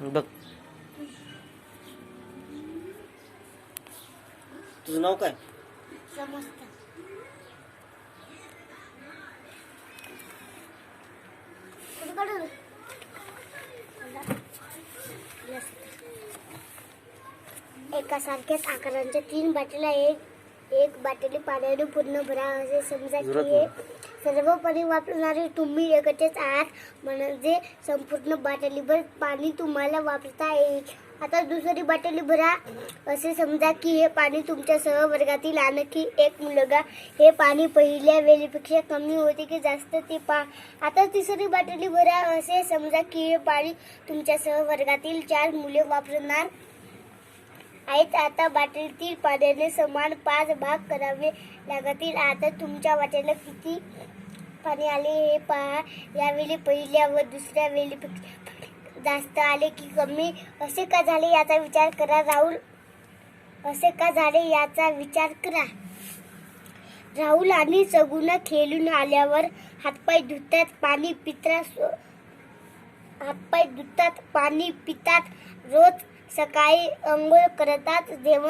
बघ तुझं नाव काय? समजतं. एका सारख्याच आकारांच्या 3 बाटल्या एक बाटली पाण्याने पूर्ण भरा असे समजा की हे सर्व पाणी वापरणारे तुम्ही एकटेच आहात म्हणजे संपूर्ण बाटलीभर पाणी तुम्हाला वापरता येईल. आता दुसरी बाटली भरा असे समजा की हे पाणी तुमच्या वर्गातील आणखी एक मुलगा हे पाणी पहिल्या वेळेपेक्षा कमी होते की जास्त ते आता तिसरी बाटली भरा असे समजा की हे पाणी तुमच्या वर्गातील 4 मुले वापरणार आहेत. आता बाटलीतील पाण्याने समान 5 भाग करावे लागतील. आता तुमच्या वाट्याला किती पाणी आले हे पहा. यावेळी पहिल्या व दुसऱ्या वेळेपेक्षा जास्त आले की कमी असे का झाले याचा विचार करा. राहुल असे का झाले याचा विचार करा. राहुल आणि सगुण खेळून आल्यावर हातपाय धुतात, पाणी पितात, रोज सकाळी अंघोळ करतात, जेवण